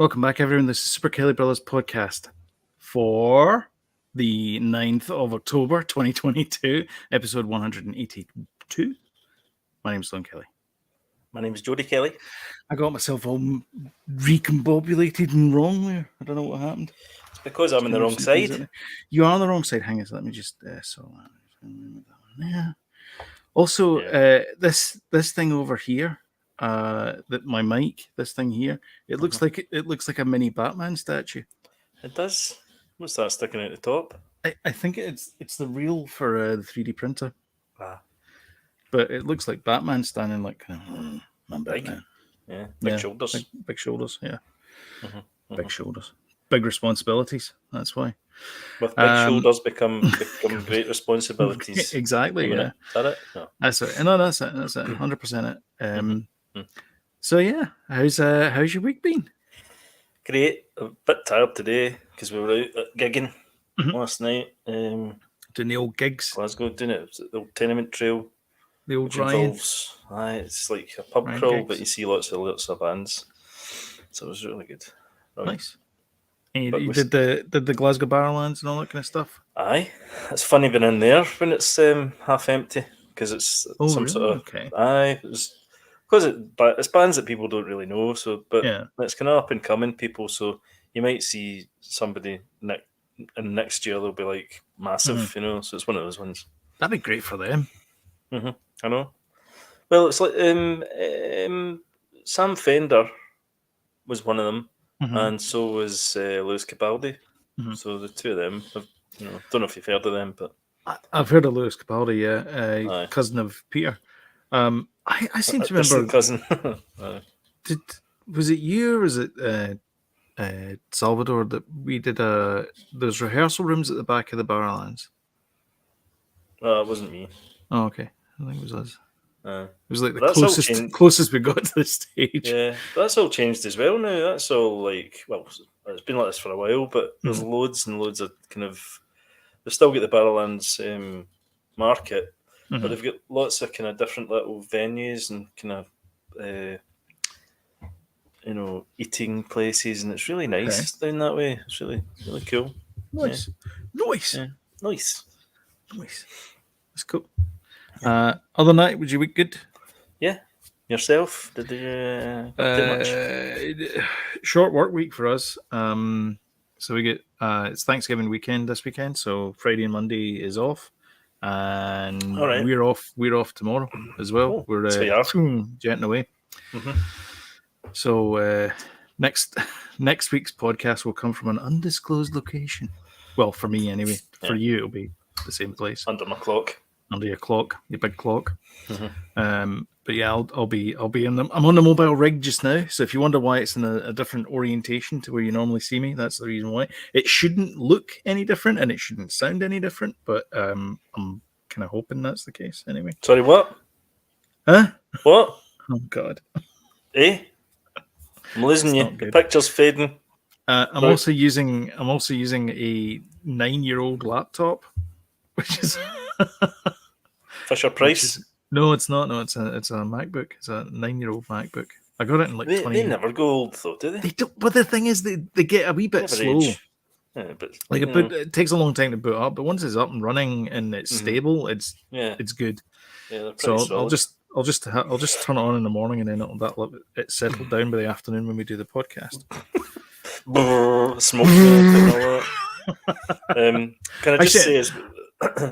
Welcome back, everyone. This is Super Kelly Brothers podcast for the 9th of October, 2022, episode 182. My name is Sloan Kelly. My name is Jody Kelly. I got myself all recombobulated and wrong there. I don't know what happened. It's because I'm on the wrong side. You are on the wrong side. Hang on, so let me just yeah. Also, this thing over here, that my mic, this thing here, it looks like a mini Batman statue. It does. What's that sticking out the top? I think it's the reel for the 3D printer. But it looks like Batman standing like I'm Batman. Big shoulders. Big shoulders, yeah. Big shoulders. Big responsibilities, that's why. With big shoulders become great responsibilities. Exactly, yeah. Is that it? No. That's it. No, that's it. 100% it. So yeah, how's your week been? Great. A bit tired today because we were out gigging last night. Doing the old gigs. Glasgow, doing it. The old tenement trail. The old which Ryan. Involves, it's like a pub Ryan crawl, gigs. but you see lots of bands. So it was really good. Right. Nice. And you did the Glasgow Barrowlands and all that kind of stuff? Aye. It's funny being in there when it's half empty because it's some sort of... Okay. Aye. But it's bands that people don't really know, but it's kind of up and coming people, so you might see somebody next year they'll be like massive, so it's one of those ones. That'd be great for them. I know. Well, it's like Sam Fender was one of them, and so was Lewis Capaldi. So the two of them, don't know if you've heard of them, but I've heard of Lewis Capaldi, cousin of Peter. I seem to remember cousin. Was it you or was it Salvador that we did those rehearsal rooms at the back of the Barrowlands? It wasn't me. Oh, okay. I think it was us. It was like the closest we got to the stage. Yeah, that's all changed as well now. That's all like, well, it's been like this for a while, but there's loads and loads of kind of... They've still got the Barrowlands market, but they've got lots of kind of different little venues and kind of, eating places, and it's really nice down that way. It's really, really cool. Nice. Yeah. Nice. Yeah. Nice. That's cool. Other than that, was your week good? Yeah. Yourself? Did you do much? Short work week for us. So we get it's Thanksgiving weekend this weekend, so Friday and Monday is off, and we're off tomorrow as well. We're jetting away. So next week's podcast will come from an undisclosed location. Well, for me anyway. For you, it'll be the same place. Under my clock. Under your clock, your big clock. But yeah, I'll be in them. I'm on the mobile rig just now, so if you wonder why it's in a different orientation to where you normally see me, that's the reason why. It shouldn't look any different and it shouldn't sound any different, but I'm kind of hoping that's the case anyway. Sorry, what? Huh? What? Oh God. I'm losing you. The picture's fading. I'm also using a 9-year-old laptop, which is Fisher Price. No, it's not. No, it's a MacBook. It's a 9-year-old MacBook. I got it in like 20. They never go old though, do they? They don't. But the thing is, they get a wee bit slow. Yeah, but it takes a long time to boot up, but once it's up and running and it's stable, it's good. Yeah, so solid. I'll just turn it on in the morning, and then it's settled down by the afternoon when we do the podcast. Smoke and all that. Can I just say?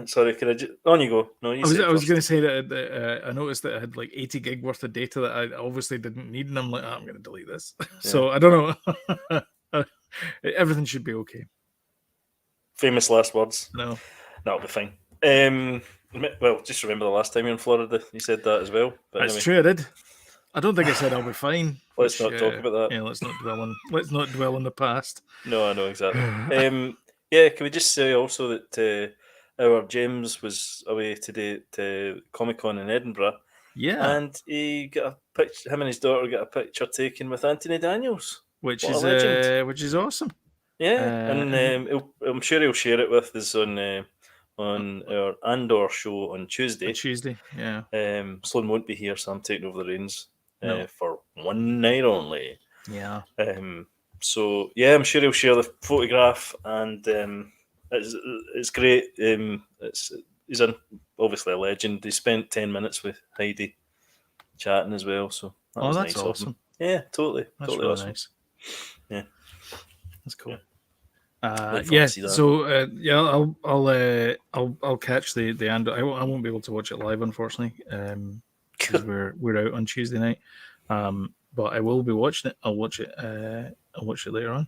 Sorry, can I just... On you go. No, you I was going to say that I noticed that I had like 80 gig worth of data that I obviously didn't need, and I'm like, I'm going to delete this. Yeah. So I don't know. Everything should be okay. Famous last words. No. That'll be fine. Well, just remember the last time you're in Florida, you said that as well. But That's true, I did. I don't think I said I'll be fine. Let's not talk about that. Yeah, let's not dwell on the past. No, I know, exactly. Yeah, can we just say also that our James was away today to Comic-Con in Edinburgh. Yeah. And he got a picture, him and his daughter got a picture taken with Anthony Daniels. Which is awesome. Yeah, and I'm sure he'll share it with us on our Andor show on Tuesday. Yeah. Sloan won't be here, so I'm taking over the reins for one night only. Yeah. So yeah, I'm sure he'll share the photograph, and it's great. He's obviously a legend. He spent 10 minutes with Heidi chatting as well, so that was that's nice awesome. of him. Yeah, totally, That's totally really awesome. nice. Yeah, that's cool. to see that. So I'll catch the Andor. I won't be able to watch it live, unfortunately, because we're out on Tuesday night. But I will be watching it. I'll watch it. I'll watch it later on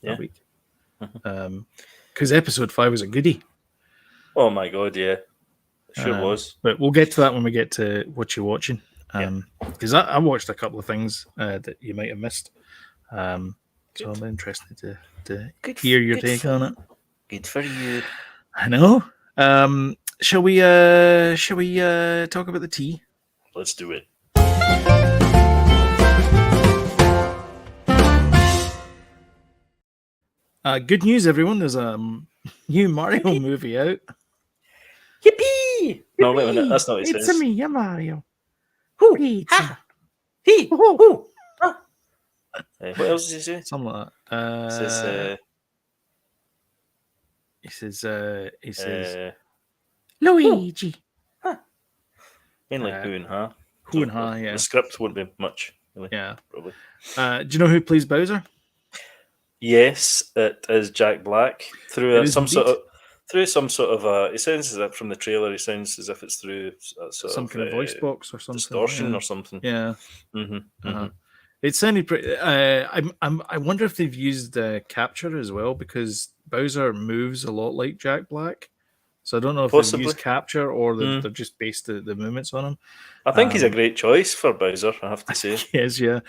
that week. Because episode 5 was a goodie. Oh my god, yeah, sure was. But we'll get to that when we get to what you're watching. Because I watched a couple of things that you might have missed. So I'm interested to hear your take on it. Good for you. I know. Shall we talk about the tea? Let's do it. Good news, everyone. There's a new Mario movie out. Yippee! No, wait a minute. That's not what it It's says. me, Mario. Who? Ha! He! Who? Ah. What else does he say? Something like that. He says, He says, Luigi. Huh. Mainly who and ha. Who and ha, yeah. The script won't be much, really. Yeah. Probably. Do you know who plays Bowser? Yes, it is Jack Black. Through some sort of. It sounds as if from the trailer, it sounds as if it's through some kind of voice box or something, distortion or something. Yeah. It sounded pretty. I wonder if they've used capture as well, because Bowser moves a lot like Jack Black. So I don't know if they've used capture or they're just based the movements on him. I think he's a great choice for Bowser, I have to say. Yes, yeah.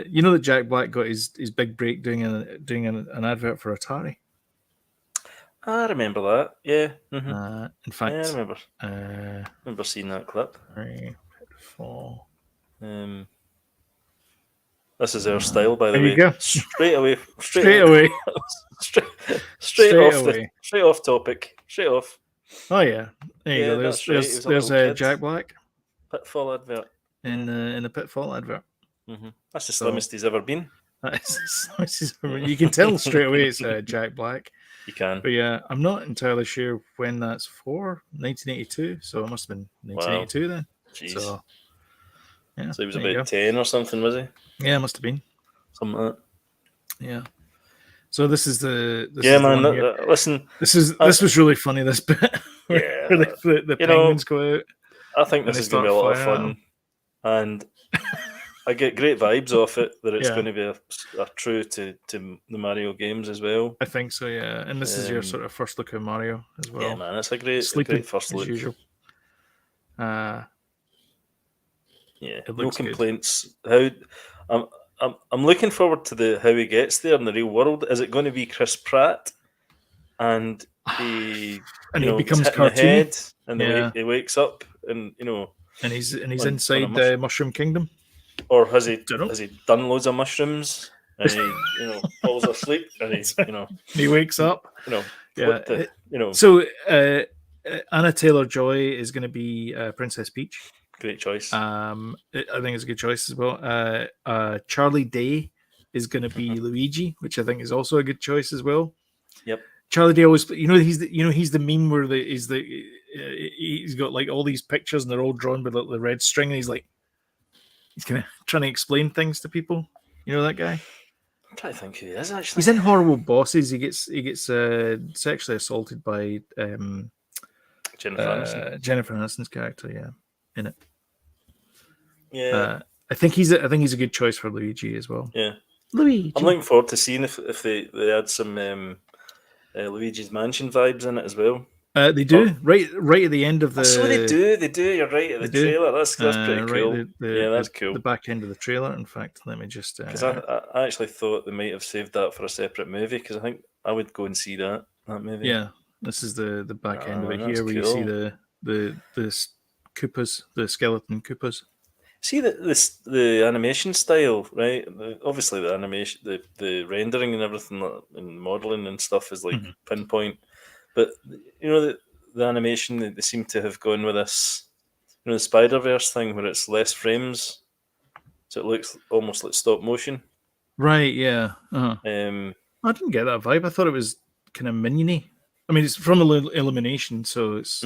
You know that Jack Black got his big break doing an advert for Atari. I remember that. Yeah. In fact, yeah, I remember seeing that clip. Pitfall. This is our style, by the there way. You go. Straight away. Straight off topic. Straight off. Oh yeah, there you go. There's Jack Black. Pitfall advert. In the Pitfall advert. That's the slimmest he's ever been. You can tell straight away it's Jack Black. You can. But yeah, I'm not entirely sure when that's for. 1982, so it must have been 1982 then. Jeez. So, yeah, so he was about 10 or something, was he? Yeah, must have been. Something like that. Yeah. So this is the listen. This was really funny. This bit, where the penguins go out. I think this is going to be a lot of fun, and I get great vibes off it. That it's going to be a true to the Mario games as well. I think so, yeah. And this is your sort of first look at Mario as well. Yeah, man, it's a great first look. Usual. No complaints. Good. I'm looking forward to how he gets there in the real world. Is it going to be Chris Pratt, and he becomes cartoony, and he wakes up, and and he's inside Mushroom Kingdom, or has he done loads of mushrooms and he falls asleep and he wakes up, So Anna Taylor-Joy is going to be Princess Peach. Great choice. I think it's a good choice as well. Charlie Day is going to be Luigi, which I think is also a good choice as well. Yep. Charlie Day always, he's the meme where he's got like all these pictures and they're all drawn with the red string, and he's kind of trying to explain things to people. You know that guy? I'm trying to think who he is actually. He's in Horrible Bosses. He gets sexually assaulted by Jennifer Aniston. Jennifer Aniston's character, in it. Yeah, I think he's a good choice for Luigi as well. Yeah, Luigi. I'm looking forward to seeing if they add some Luigi's Mansion vibes in it as well. They do right at the end of the. So they do. You're right at the trailer. That's pretty cool. That's cool. The back end of the trailer. In fact, let me just. Because I actually thought they might have saved that for a separate movie. Because I think I would go and see that movie. Yeah, this is the back end of it here, where you see the Koopas, the skeleton Koopas. See the animation style, right? Obviously, the animation, the rendering and everything, and modeling and stuff is pinpoint. But the animation, they seem to have gone with this, the Spider-Verse thing where it's less frames, so it looks almost like stop motion. Right, yeah. Uh-huh. I didn't get that vibe. I thought it was kind of miniony. I mean, it's from Illumination, so it's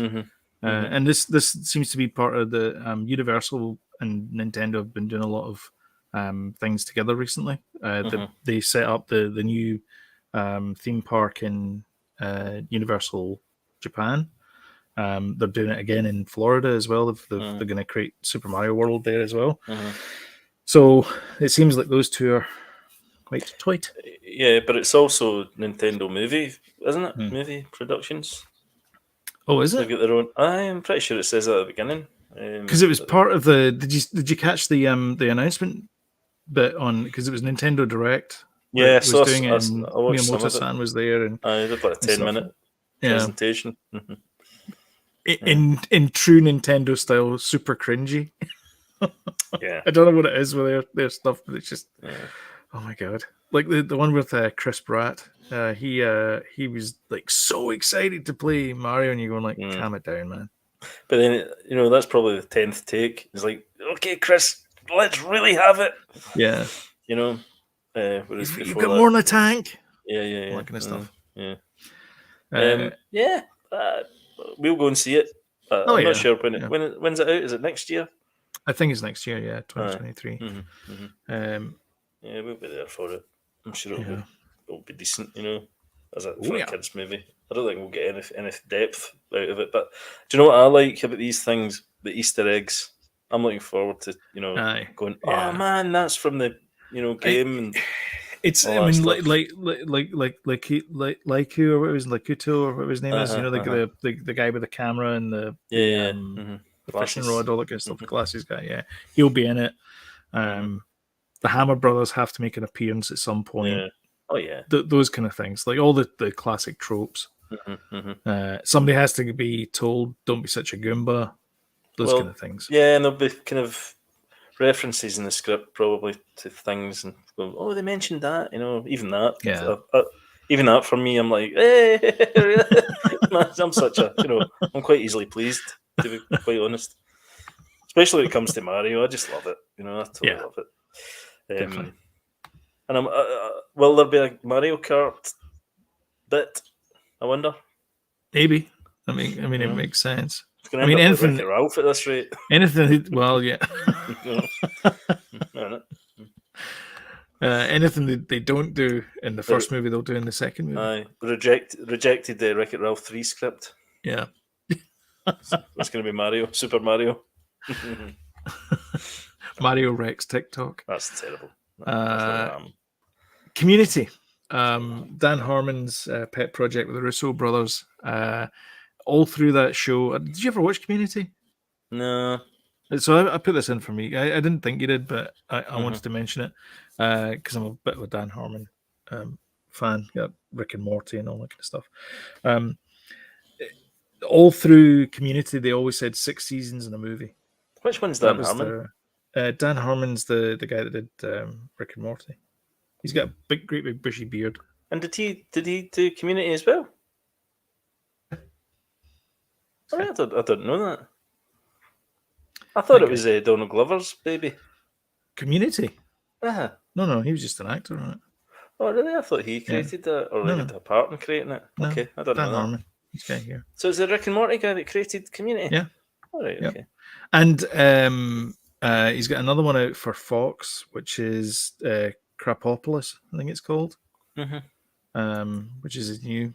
and this seems to be part of the Universal and Nintendo have been doing a lot of things together recently. They set up the new theme park in Universal Japan. They're doing it again in Florida as well. They're going to create Super Mario World there as well. So it seems like those two are quite tight. Yeah, but it's also Nintendo movie, isn't it? Movie productions. Oh, is They've it? got their own. I'm pretty sure it says that at the beginning. Because it was part of the. Did you catch the announcement bit on? Because it was Nintendo Direct. Where Yeah, it was doing I it, and watched some of it. Miyamoto-san was there, and I did like a 10-minute presentation. In true Nintendo style, super cringy. Yeah, I don't know what it is with their stuff, but it's just oh my god! Like the one with Chris Pratt. He was like so excited to play Mario, and you're going like, calm it down, man. But then that's probably the 10th take. It's like, okay, Chris, let's really have it. Yeah. Whereas You've got more in the tank. Yeah. All that kind of stuff. Yeah. We'll go and see it. I'm not sure when's it out. Is it next year? I think it's next year. Yeah, 2023. Yeah, we'll be there for it. I'm sure it'll be decent. As a kids movie. I don't think we'll get any depth out of it. But do you know what I like about these things? The Easter eggs. I'm looking forward to going. Oh man, that's from the game. It's I mean like who or what was Lakuto or what his name is. The guy with the camera and the fishing rod, all that good stuff. The glasses guy. Yeah, he'll be in it. The Hammer Brothers have to make an appearance at some point. Yeah. Oh yeah, those kind of things, like all the classic tropes. Somebody has to be told, "Don't be such a Goomba." Those kind of things. Yeah, and there'll be kind of references in the script probably to things, and go, oh, they mentioned that. Even that. Yeah. Even that for me, I'm like, hey, I'm such a I'm quite easily pleased, to be quite honest. Especially when it comes to Mario, I just love it. I totally love it. Definitely. And will there be a Mario Kart bit? I wonder. Maybe. I mean, it makes sense. I mean, anything. Like Ralph at this rate. Anything. Well, yeah. Anything that they don't do in the first movie, they'll do in the second movie. Aye, rejected the Wreck-It Ralph 3 script. Yeah. It's going to be Mario, Super Mario. Mario Rex TikTok. That's terrible. Community. Dan Harmon's pet project with the Russo brothers. All through that show. Did you ever watch Community? No. So I put this in for me. I didn't think you did, but I wanted to mention it because I'm a bit of a Dan Harmon fan. Yeah, Rick and Morty and all that kind of stuff. All through Community, they always said 6 seasons in a movie. Which one's Dan Harmon? Dan Harmon's the guy that did Rick and Morty. He's got a great big bushy beard. And did he do Community as well? Oh, I didn't know that. I thought it was Donald Glover's baby. Community? Uh-huh. No, he was just an actor on it. Oh, really? I thought he created that, or he had a part in creating it. No, okay, I don't know that. Harmon. This guy here. So it's the Rick and Morty guy that created Community? Yeah. All right, okay. And he's got another one out for Fox, which is Crapopolis, I think it's called. Which is his new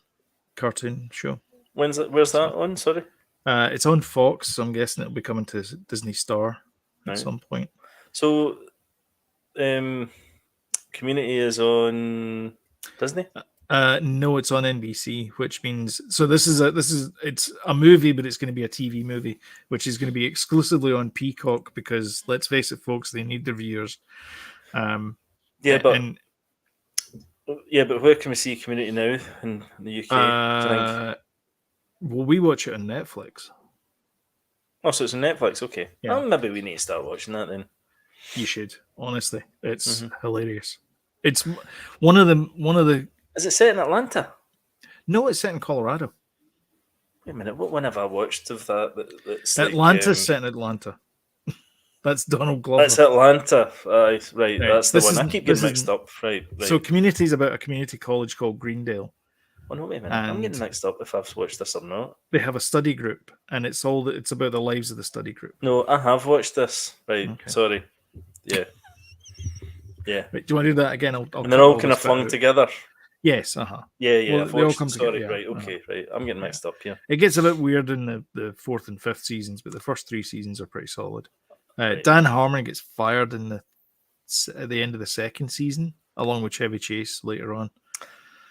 cartoon show. Where's that on? Sorry? It's on Fox, so I'm guessing it'll be coming to Disney Star at some point. So, Community is on Disney? No, it's on NBC, which means it's a movie, but it's going to be a TV movie, which is going to be exclusively on Peacock because let's face it, folks, they need their viewers. But where can we see Community now in the UK? Well, we watch it on Netflix. Oh, so it's on Netflix. Okay. Yeah. Well, maybe we need to start watching that then. You should. Honestly, it's hilarious. It's one of the. Is it set in Atlanta? No, it's set in Colorado. Wait a minute. What one have I watched of that? That's Atlanta's set in Atlanta. That's Donald Glover. That's Atlanta. Right, that's the This one. I keep getting this mixed up. Right. So Community is about a community college called Greendale. Oh no, wait a minute. I'm getting And mixed up if I've watched this or not. they have a study group, and it's about the lives of the study group. No, I have watched this. Right. Okay. Sorry. Yeah. Yeah. Right, do you want to do that again? I'll and they're all kind of flung together. Yes, Yeah, well, they all come together. Sorry, right, okay, right. I'm getting mixed up here. It gets a bit weird in the fourth and fifth seasons, but the first three seasons are pretty solid. Right. Dan Harmon gets fired at the end of the second season, along with Chevy Chase later on.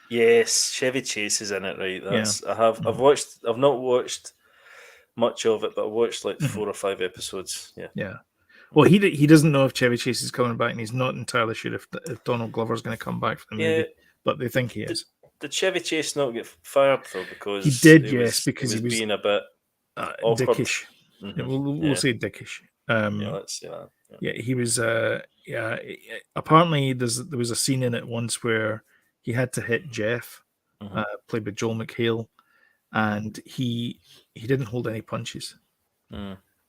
Yes, Chevy Chase is in it, right? I've not watched much of it, but I've watched like 4 or 5 episodes. Yeah. Well, he doesn't know if Chevy Chase is coming back, and he's not entirely sure if Donald Glover's going to come back for the movie, but they think he is. Did Chevy Chase not get fired though? Because he did, because he was being a bit dickish. Mm-hmm. We'll say dickish. Let's say that. Yeah, he was. Apparently, there was a scene in it once where he had to hit Jeff, played by Joel McHale, and he didn't hold any punches,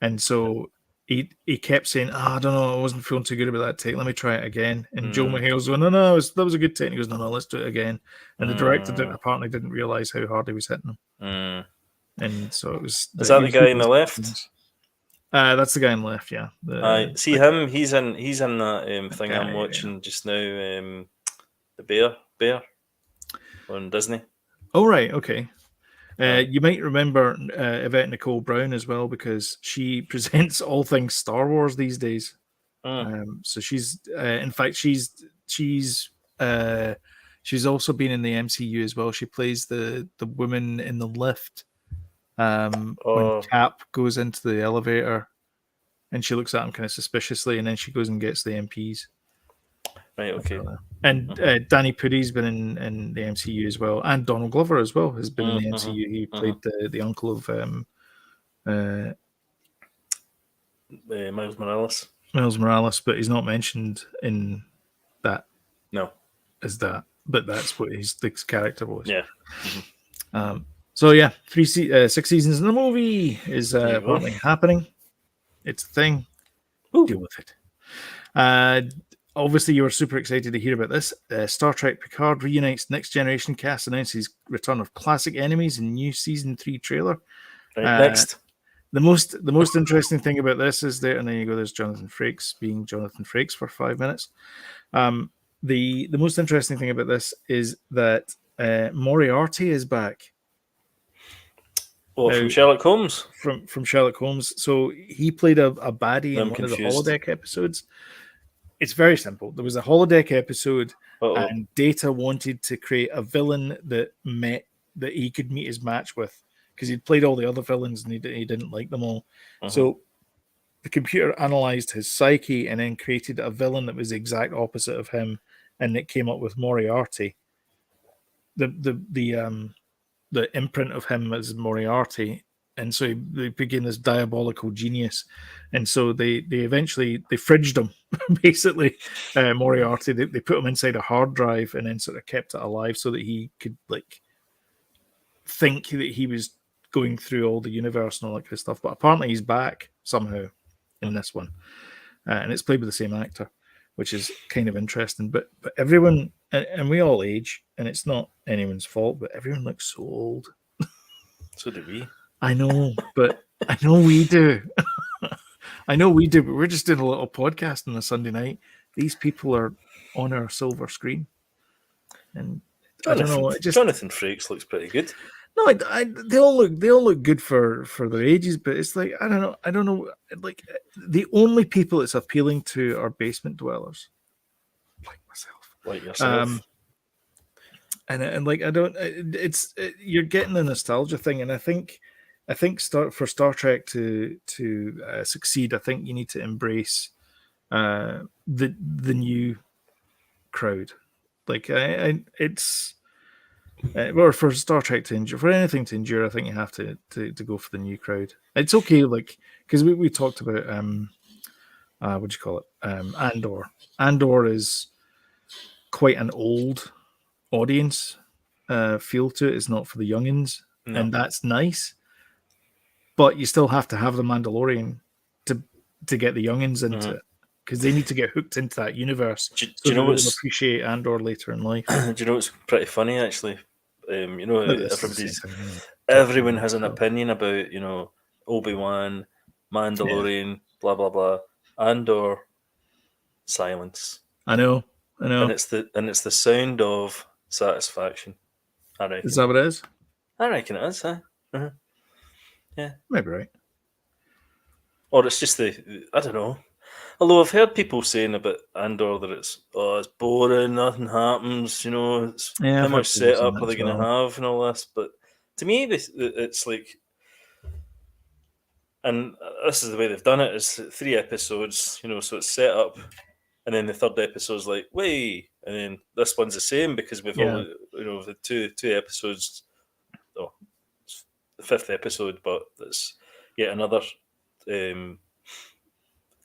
and so. He kept saying, I don't know, I wasn't feeling too good about that take. Let me try it again. And Joe McHale's going, no, that was a good take. And he goes, no, let's do it again. And the director apparently didn't realize how hard he was hitting him. And so it was. Is that the guy on the left? That's the guy on the left, yeah. See him. He's in that thing I'm watching just now. The Bear on Disney. Oh right, okay. You might remember Yvette Nicole Brown as well, because she presents all things Star Wars these days. So she's, in fact, she's also been in the MCU as well. She plays the woman in the lift when Cap goes into the elevator, and she looks at him kind of suspiciously, and then she goes and gets the MPs. Right, okay. And Danny Pudi's been in the MCU as well, and Donald Glover as well has been in the MCU. He played the uncle of Miles Morales. Miles Morales, but he's not mentioned in that. No, as that, but that's what his character was. Yeah. So yeah, 6 seasons in the movie is apparently happening. It's a thing. Deal with it. Obviously, you were super excited to hear about this. Star Trek Picard reunites Next Generation cast, announces return of classic enemies in new season 3 trailer. Right, next. The most interesting thing about this is there, and then you go, there's Jonathan Frakes being Jonathan Frakes for 5 minutes. The most interesting thing about this is that Moriarty is back. Oh, from Sherlock Holmes? From Sherlock Holmes. So he played a baddie in one of the holodeck episodes. It's very simple. There was a holodeck episode, and Data wanted to create a villain that he could meet his match with, because he'd played all the other villains and he didn't like them all. So the computer analyzed his psyche and then created a villain that was the exact opposite of him, and it came up with Moriarty. The imprint of him as Moriarty, and so they became this diabolical genius. And so they eventually fridged him, basically. Moriarty, they put him inside a hard drive and then sort of kept it alive so that he could think that he was going through all the universe and all that kind of stuff. But apparently he's back somehow in this one, and it's played with the same actor, which is kind of interesting. But everyone, and we all age, and it's not anyone's fault, but everyone looks so old. So do we. I know, but I know we do. I know we do, but we're just doing a little podcast on a Sunday night. These people are on our silver screen, and I don't know. Jonathan Frakes looks pretty good. No, they all look good for their ages, but it's like I don't know. Like the only people it's appealing to are basement dwellers, like myself, like yourself. And like I don't. You're getting the nostalgia thing, and I think for Star Trek to succeed, I think you need to embrace the new crowd. Like it's. Or for Star Trek to endure, for anything to endure, I think you have to go for the new crowd. It's okay, like because we talked about what do you call it? Andor. Andor is quite an old audience feel to it. It's not for the youngins, and that's nice. But you still have to have the Mandalorian to to get the youngins into Mhm. it, because they need to get hooked into that universe Do so you that know they'll what's appreciate Andor later in life. do you know what's pretty funny actually? You know, But this is the same thing, isn't it? Talking everyone about has an stuff. opinion about, you know, Obi-Wan, Yeah, Mandalorian, blah blah blah, Andor, silence, I know. and it's the sound of satisfaction. I Is reckon. that what it is? I reckon it is. Huh? Uh-huh. Yeah. Maybe right. Or it's just the I don't know. Although I've heard people saying about Andor that it's boring, nothing happens. You know, it's Yeah, how I've heard much people saying setup that are they as going to well. have and all this. But to me, it's like, and this is the way they've done it: is 3 episodes. You know, so it's set up, and then the third episode's like, wait, and then this one's the same because we've Yeah, all, you know, the two episodes. Oh, it's the fifth episode, but it's yet another um,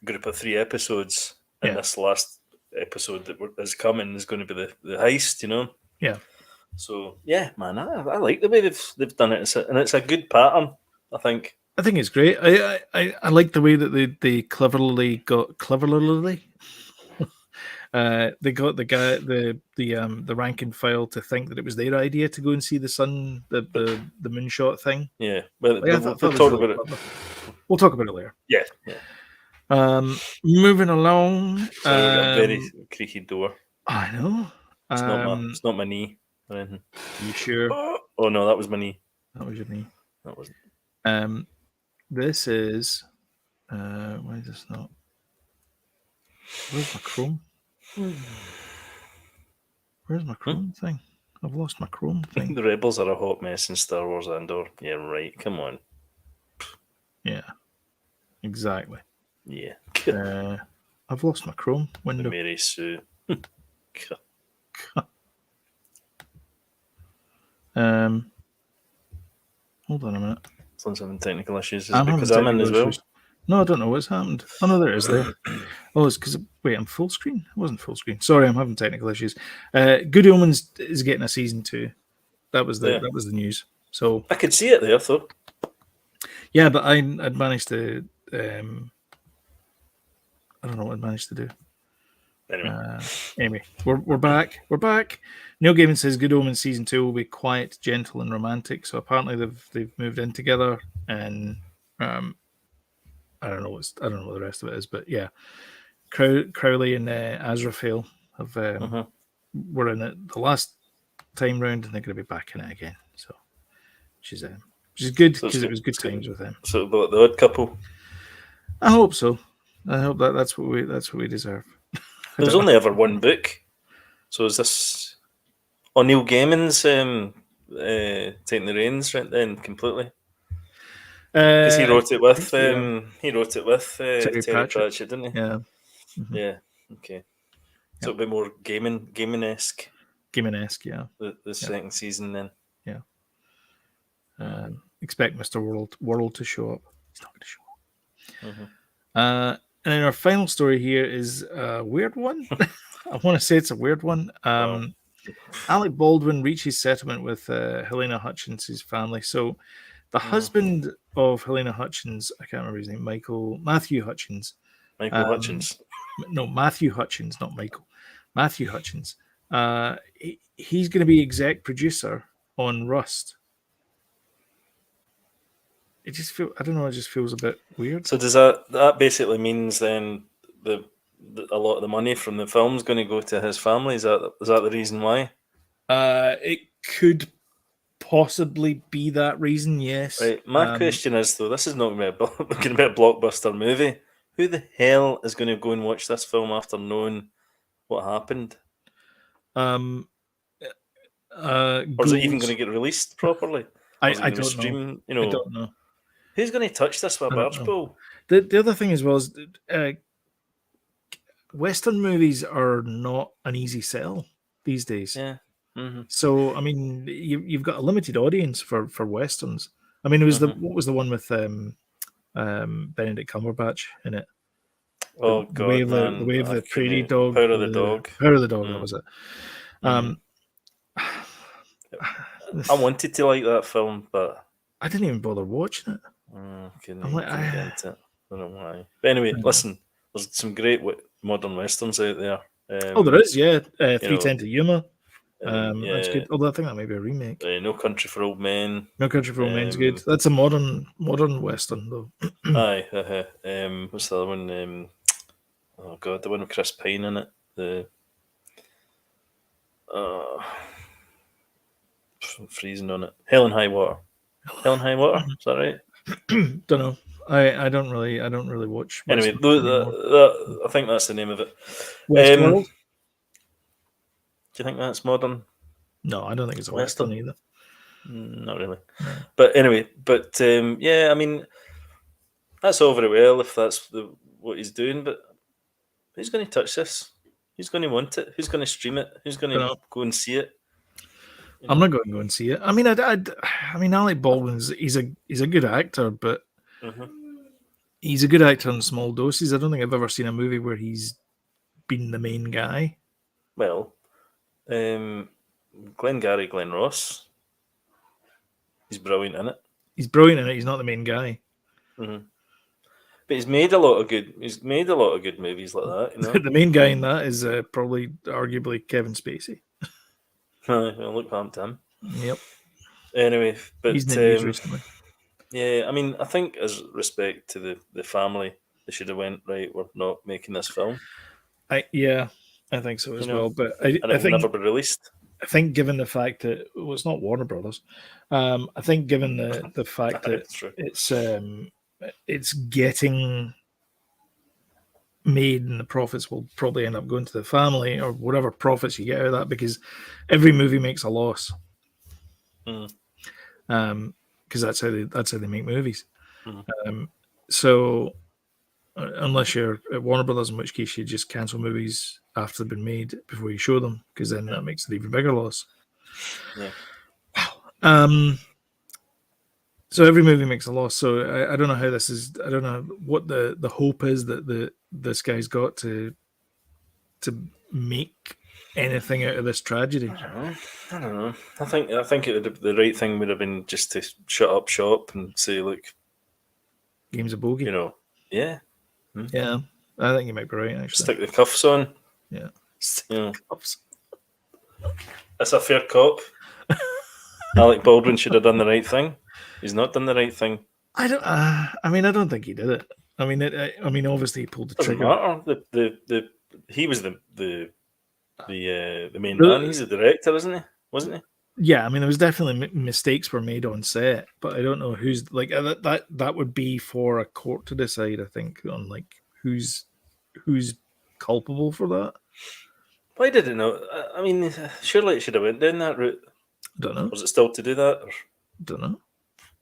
group of 3 episodes, and yeah, this last episode that is coming is going to be the heist, you know. yeah. So yeah, man, I like the way they've done it, and it's a good pattern. I think. I think it's great. I like the way that they cleverly they got the guy the rank and file to think that it was their idea to go and see the sun But the moonshot thing. yeah, well, Like, we'll thought it was talk really about it. clever. We'll talk about it later. Yeah, yeah. Moving along. Sorry, we got a very creaky door. I know. It's not my knee or anything. You sure Oh no, that was my knee. that was your knee? That wasn't. Um, this is. Why is this not? Where's my Chrome? Where's my Hmm? Chrome thing? I've lost my Chrome thing. The rebels are a hot mess in Star Wars Andor. Yeah, right. Come on. Yeah, exactly. Yeah. I've lost my Chrome window. Mary Sue. Hold on a minute. Someone's having technical issues. Is it I'm having because I'm in technical as well? issues. No, I don't know what's happened. Oh no, there it is there. Oh, it's because wait, I'm full screen. I wasn't full screen. Sorry, I'm having technical issues. Good Omens is getting a season 2. That was Yeah. the news. So I could see it there, though. yeah, but I'd managed to. I don't know what I managed to do. Anyway, we're back. We're back. Neil Gaiman says Good Omens season 2 will be quiet, gentle, and romantic. So apparently they've moved in together, and I don't know what the rest of it is, but yeah, Crowley and Azrael have were in it the last time round, and they're going to be back in it again. So she's good So because it was good times with them. So the odd couple. I hope so. I hope that's what we deserve. There was only ever one book. So is this Neil Gaiman's taking the reins right then completely? Because he wrote it with Terry Terry Pratchett. Pratchett, didn't he? Yeah. Yeah. Okay. So Yep. it'll be more Gaiman-esque. Gaiman-esque, yeah. The second season then. Yeah. Expect Mr. World to show up. He's not going to show up. Mm-hmm. And then our final story here is a weird one. I want to say it's a weird one. Wow. Alec Baldwin reaches settlement with Helena Hutchins' family. So the husband of Helena Hutchins, I can't remember his name, Matthew Hutchins. Michael Hutchins. No, Matthew Hutchins, not Michael. Matthew Hutchins. He's going to be exec producer on Rust. It just I don't know, it just feels a bit weird. So does that basically means then a lot of the money from the film's going to go to his family? Is that the reason why? It could possibly be that reason, yes. Right. My question is though, this is not going to be a blockbuster movie. Who the hell is going to go and watch this film after knowing what happened? Or is it even going to get released properly? I don't know. You know, I don't know. Who's going to touch this with a barge pole? The other thing as well is Western movies are not an easy sell these days. Yeah. Mm-hmm. So I mean, you've got a limited audience for westerns. I mean, it was what was the one with Benedict Cumberbatch in it? Oh God, the way of the prairie dog, Power of the Dog. Power of the Dog. That was it. I wanted to like that film, but I didn't even bother watching it. couldn't get into it. I don't know why. But anyway, listen, there's some great modern westerns out there. There is, yeah. You 310 to Yuma. and That's good. Although I think that may be a remake. No Country for Old Men. No Country for Old Men's good. That's a modern western though. Aye. What's the other one? Oh God, the one with Chris Pine in it. I'm freezing on it. Hell and High Water. Hell and High Water. Is that right? Don't know. I don't really watch. Anyway, Western I think that's the name of it. Westworld. Do you think that's modern? No, I don't think it's a Western either. Not really. No. But anyway, yeah, I mean, that's all very well if that's what he's doing, but who's going to touch this? Who's going to want it? Who's going to stream it? Who's going to go and see it? I'm not going to go and see it. I mean, I mean, Alec Baldwin's he's a good actor, but he's a good actor in small doses. I don't think I've ever seen a movie where he's been the main guy. Well, Glenn Ross, he's brilliant in it. He's brilliant in it. He's not the main guy. But he's made a lot of good. He's made a lot of good movies like that. You know, the main guy in that is probably, arguably, Kevin Spacey. Well, look at him. Yep. Anyway, but he's in the news recently. Yeah, I mean, I think as respect to the family, they should have went right. We're not making this film. I think so as well. But I think never be released. I think, given the fact that it's not Warner Brothers, I think given the fact that it's getting made and the profits will probably end up going to the family or whatever profits you get out of that, because every movie makes a loss. Because that's how they make movies. So unless you're at Warner Brothers, in which case you just cancel movies after they've been made before you show them, because then that makes an even bigger loss. So every movie makes a loss. So I don't know how this is. I don't know what the hope is that this guy's got to make anything out of this tragedy. I don't know. I think the right thing would have been just to shut up shop and say, look, game's a bogey. You know, yeah. Yeah, I think you might be right, actually. Stick the cuffs on. Yeah. Cuffs. That's a fair cop. Alec Baldwin should have done the right thing. He's not done the right thing. I don't think he did it. I mean, obviously he pulled the trigger. Doesn't matter. He was the main man. He's the director, isn't he? Wasn't he? Yeah, I mean, there was definitely mistakes were made on set, but I don't know who's like that would be for a court to decide. I think on like who's culpable for that. Why did it know? I mean, surely it should have went down that route. Don't know. Was it still to do that? Don't know.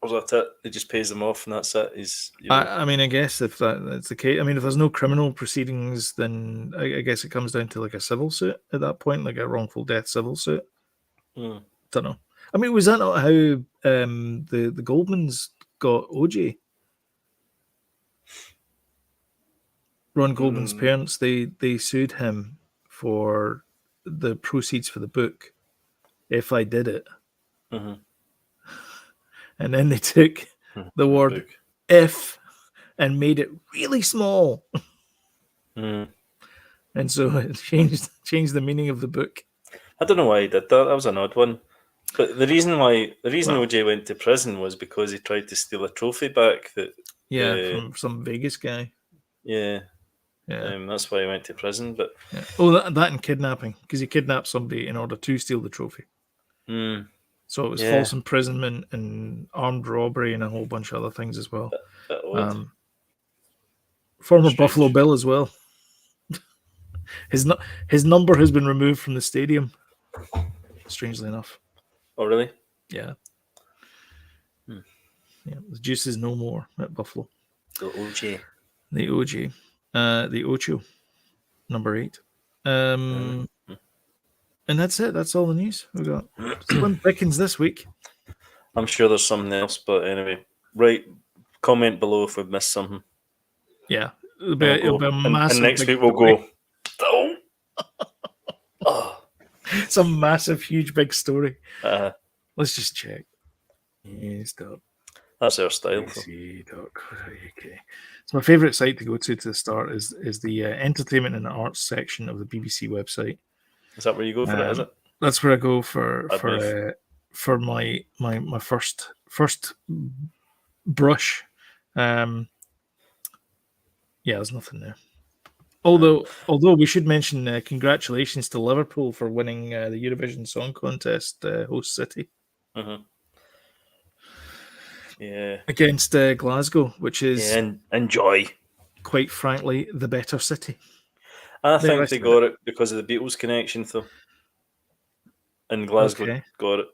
Or was that it? It just pays them off, and that's it. I mean, I guess if that's the case, I mean, if there's no criminal proceedings, then I guess it comes down to like a civil suit at that point, like a wrongful death civil suit. Don't know. I mean, was that not how the Goldmans got OJ? Ron Goldman's parents, they sued him for the proceeds for the book. If I did it, and then they took the word "if" and made it really small, and so it changed the meaning of the book. I don't know why he did that. That was an odd one. But the reason OJ went to prison was because he tried to steal a trophy back. From some Vegas guy. Yeah. That's why he went to prison. But that and kidnapping, because he kidnapped somebody in order to steal the trophy. So it was false imprisonment and armed robbery and a whole bunch of other things as well. Former Strange. Buffalo Bill as well. His number has been removed from the stadium. Strangely enough. Oh, really? Yeah. Yeah. The juice is no more at Buffalo. The OJ. The OJ. The Ocho. Number 8. And that's it. That's all the news we got. Slim pickings this week. I'm sure there's something else, but anyway, comment below if we've missed something. Yeah. It'll be a massive. And next week we'll go. It's a massive, huge, big story. Let's just check. Yeah, stop. That's our style. BBC.co.uk. So my favourite site to go to the start is the entertainment and arts section of the BBC website. Is that where you go for it? Is it? That's where I go for my first brush. Yeah, there's nothing there. Although we should mention congratulations to Liverpool for winning the Eurovision Song Contest host city. Mm-hmm. Yeah, against Glasgow, which is enjoy. Quite frankly, the better city. I think they got it because of the Beatles connection, though. And Glasgow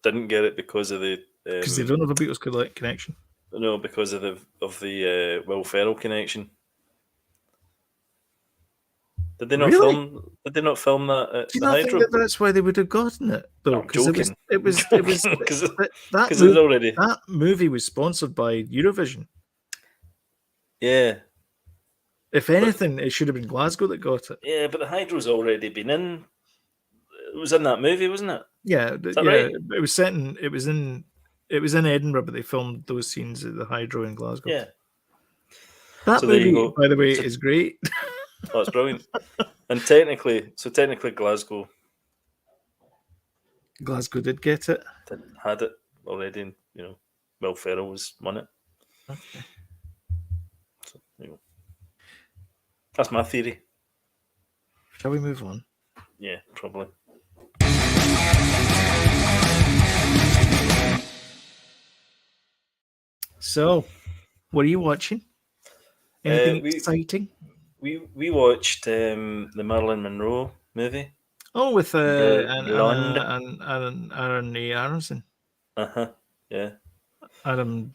didn't get it because of the because they don't have a Beatles connection. No, because of the Will Ferrell connection. Did they not film? Did they not film that at Do you the not Hydro? think that's why they would have gotten it? Though, because it was that movie was sponsored by Eurovision. Yeah. If anything, it should have been Glasgow that got it. Yeah, but the Hydro's already been in. It was in that movie, wasn't it? Yeah, right? It was set in. It was in Edinburgh, but they filmed those scenes at the Hydro in Glasgow. Yeah. That movie, by the way, is great. Oh, it's brilliant. And technically Glasgow did get it. Had it already, and Will Ferrell won it. Okay. So, that's my theory. Shall we move on? Yeah, probably. So, what are you watching? Anything exciting? We watched the Marilyn Monroe movie. Oh, with Aaron Aronson. Yeah. Adam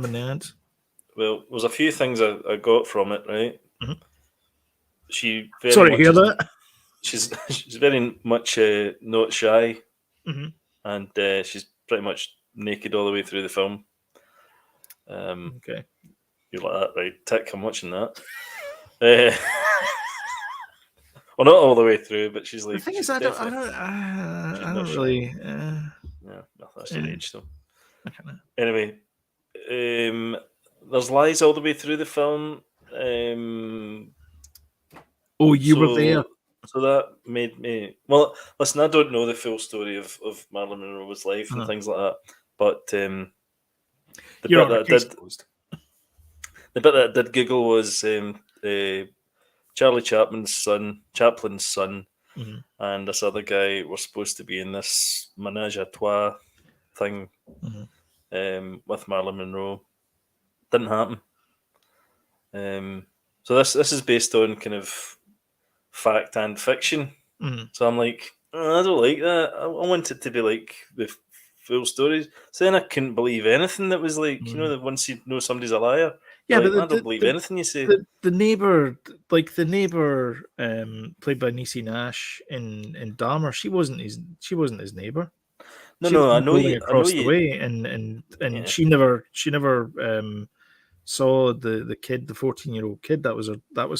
and Nance. Well, there's a few things I got from it, right? Mm-hmm. She's very much not shy, mm-hmm. and she's pretty much naked all the way through the film. Okay. You're like that, right? Tick, I'm watching that. Well, not all the way through, but she's like. The thing is, I don't really. Yeah, that's your age, so. Anyway, there's lies all the way through the film. You were there. So that made me. Well, listen, I don't know the full story of Marilyn Monroe's life and things like that, but the bit that I did Google was Charlie Chaplin's son, mm-hmm. and this other guy were supposed to be in this menage a trois thing mm-hmm. With Marilyn Monroe. Didn't happen. So this is based on kind of fact and fiction. Mm-hmm. So I'm like, I don't like that. I want it to be like the full stories. So then I couldn't believe anything that was like, that once you know somebody's a liar. Yeah, but I don't believe anything you say. The neighbor, played by Niecy Nash in Dahmer, she wasn't his neighbor. No, I know you across the way, and she never saw the kid, the 14-year-old kid. That was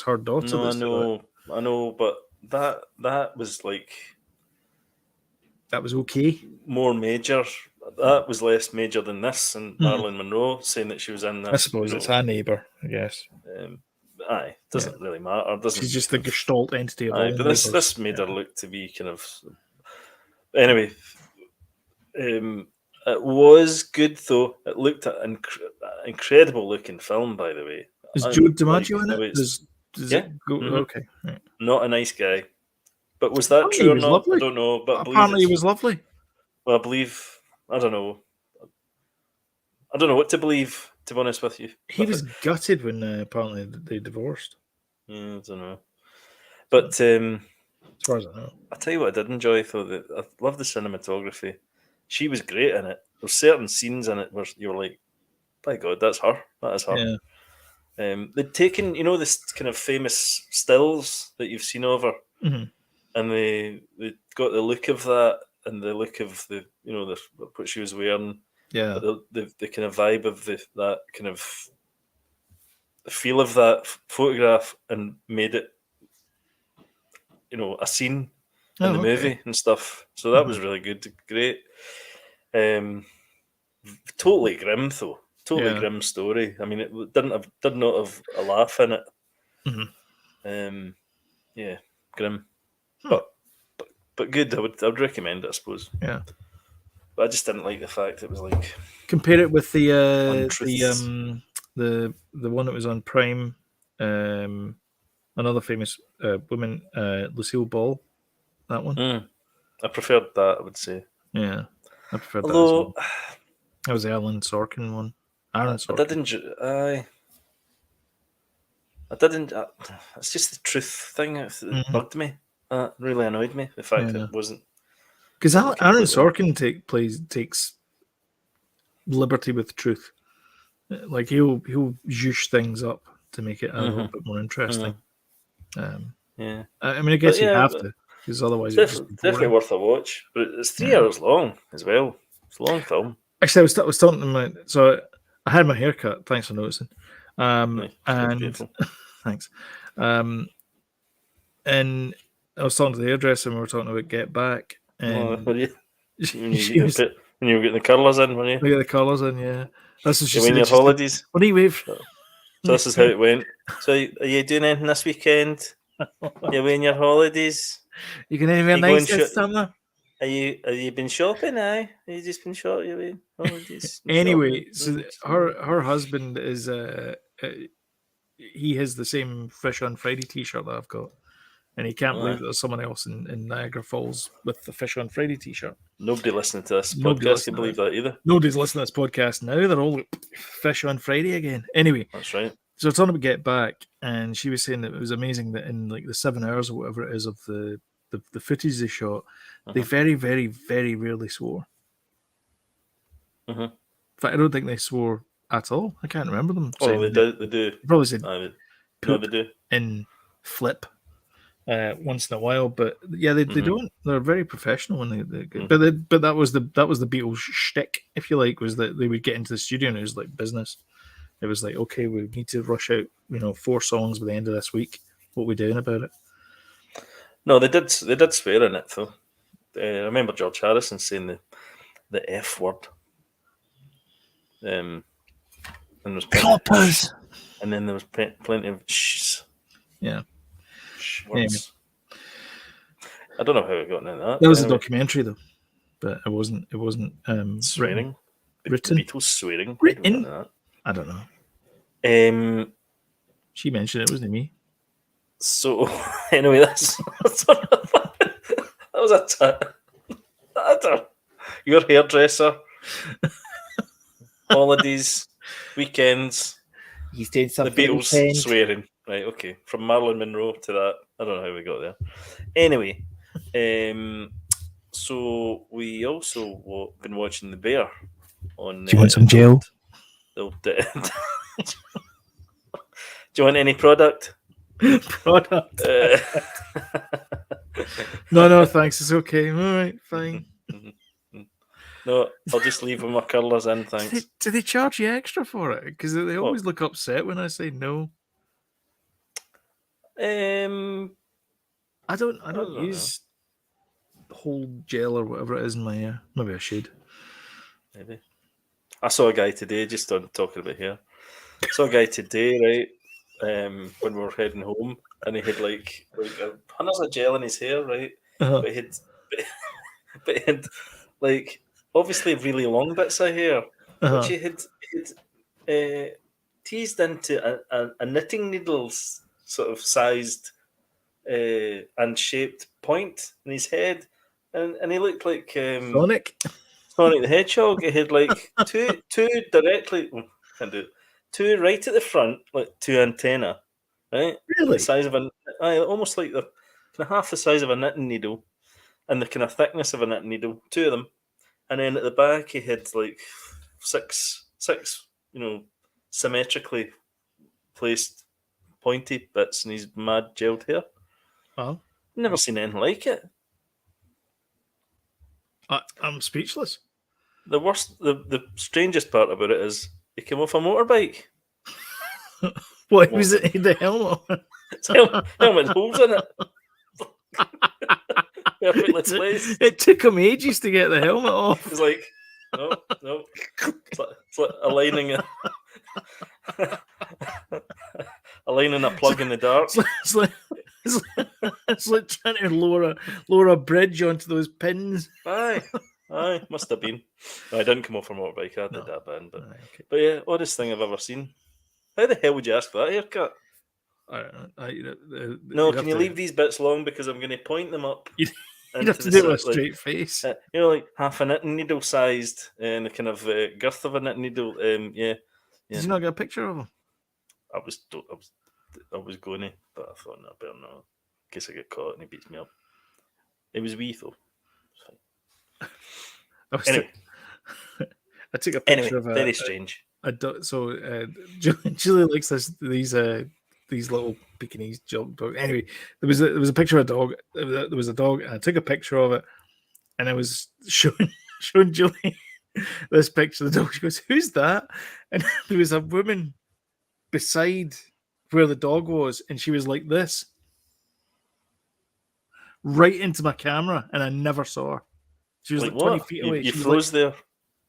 her daughter. No, I know, but that was like. That was okay. More major. That was less major than this, and Marilyn Monroe saying that she was in this. I suppose it's her neighbour, I guess. Doesn't really matter. She's just the gestalt entity of all. But this made her look to be kind of. Anyway, it was good though. It looked an incredible looking film, by the way. Is Joe DiMaggio in it? Does it go? Mm-hmm. Okay, right. Not a nice guy. But was that true or not? Lovely. I don't know. But apparently he was lovely. Well, I don't know. I don't know what to believe, to be honest with you. He was gutted when apparently they divorced. Yeah, I don't know. But as far as I know. I tell you what I did enjoy, though. I love the cinematography. She was great in it. There's certain scenes in it where you were like, by God, that's her. That is her. Yeah. They'd taken, this kind of famous stills that you've seen of her. Mm-hmm. And they got the look of that and the look of the what she was wearing. Yeah. The kind of vibe of that kind of the feel of that photograph and made it, a scene in the movie and stuff. So that was really good, great. Totally grim though. Totally Yeah. grim story. I mean, it did not have a laugh in it. Mhm. Yeah, grim, Hmm. but good. I would recommend it, I suppose. Yeah. But I just didn't like the fact it was like Compare it with untruths. the one that was on Prime. Another famous woman, Lucille Ball. That one. I preferred that, I would say. Yeah, I preferred that as well. Although That was the Alan Sorkin one. Aaron I did Sorkin. enjoy. I didn't. It's just the truth thing that bugged me. That really annoyed me. The fact that Yeah, it wasn't because Aaron completely. Sorkin takes liberty with truth. Like he'll zhoosh things up to make it a little bit more interesting. Yeah, I mean, I but guess you yeah, have to, because otherwise it's it would just be definitely boring. worth a watch. But it's 3 hours long as well. It's a long film. Actually, I was talking to so I had my hair cut. Thanks for noticing. Nice. Looks And beautiful. thanks. And I was talking to the hairdresser, and we were talking about Get Back, and Were you? she was When you were getting the curlers in, were you? look at the colours in. Yeah, that's what she You were in said. your She said, holidays. "What do you wave?" So this is how it went. So are you doing anything this weekend? You away on your holidays? You can anywhere You going nice this summer? Have you been shopping? Aye, have you just been shopping? You away holidays? Been Anyway, shopping? so her husband is he has the same Fish on Friday T-shirt that I've got, and he can't believe Aye. that there's someone else in Niagara Falls with the Fish on Friday T-shirt. Nobody listening to this Nobody podcast can listening to believe it. that either. Nobody's listening to this podcast now. They're all like, Fish on Friday again. Anyway, That's right. so we're talking about Get Back, and she was saying that it was amazing that in like the 7 hours or whatever it is of the footage they shot, they very, very, very rarely swore. In fact, I don't think they swore at all. I can't remember them. Oh, they do. They do. They probably said No, poop they do. in flip once in a while, but yeah, they don't. They're very professional when they get, but that was the Beatles shtick, if you like, was that they would get into the studio and it was like business. It was like, okay, we need to rush out, 4 songs by the end of this week. What are we doing about it? No, they did swear in it though. I remember George Harrison saying the F word. And there was Coppers. And then there was plenty of shh. Yeah. Shh words. I don't know how it got into that. That was a documentary though, but it wasn't swearing. Written. The Beatles swearing. Written. I don't know. She mentioned it, wasn't it me? So anyway, that was a your hairdresser, holidays, weekends. He's doing something. The Beatles swearing. Right, okay. From Marilyn Monroe to that. I don't know how we got there. Anyway, so we also been watching The Bear on. Do you want some gel? Do you want any product? Product. No, thanks. It's okay. All right, fine. No, I'll just leave with my curlers in, thanks. Do they charge you extra for it? Because they always look upset when I say no. I don't use whole gel or whatever it is in my hair. Maybe I should. Maybe. I saw a guy today, just talking about hair. I saw a guy today, right? When we were heading home, and he had like hundreds of gel in his hair, right? But he had like obviously really long bits of hair, which he had teased into a knitting needle's sort of sized and shaped point in his head, and he looked like Sonic the Hedgehog. He had like two directly. Can't do it. 2 right at the front, like 2 antenna, right? Really? The size of almost like the kind of half the size of a knitting needle, and the kind of thickness of a knitting needle. 2 of them, and then at the back he had like six, symmetrically placed pointy bits in his mad gelled hair. Oh, never seen anything like it. I'm speechless. The strangest part about it is he came off a motorbike. What was it? The helmet on? Helmet holes in it. Perfectly placed. It took him ages to get the helmet off. It was like no. It's like aligning a plug in the dark. It's like trying to lower a bridge onto those pins. Aye, must have been. No, I didn't come off a motorbike. I did that band, but yeah, oddest thing I've ever seen. How the hell would you ask for that haircut? I don't know. No, can you leave these bits long because I'm going to point them up? You'd have to do it with a straight face. Like half a knitting needle sized and the kind of girth of a knitting needle. Yeah. Did you not get a picture of him? I was going to, but I thought, no, I better not. In case I get caught and he beats me up. It was wee though. Anyway. I took a picture of very strange. Julie likes these little Pekingese dog. Anyway, there was a picture of a dog. There was a dog, and I took a picture of it, and I was showing Julie this picture of the dog. She goes, "Who's that?" And there was a woman beside where the dog was, and she was like this, right into my camera, and I never saw her. She was like 20 feet away. You froze there.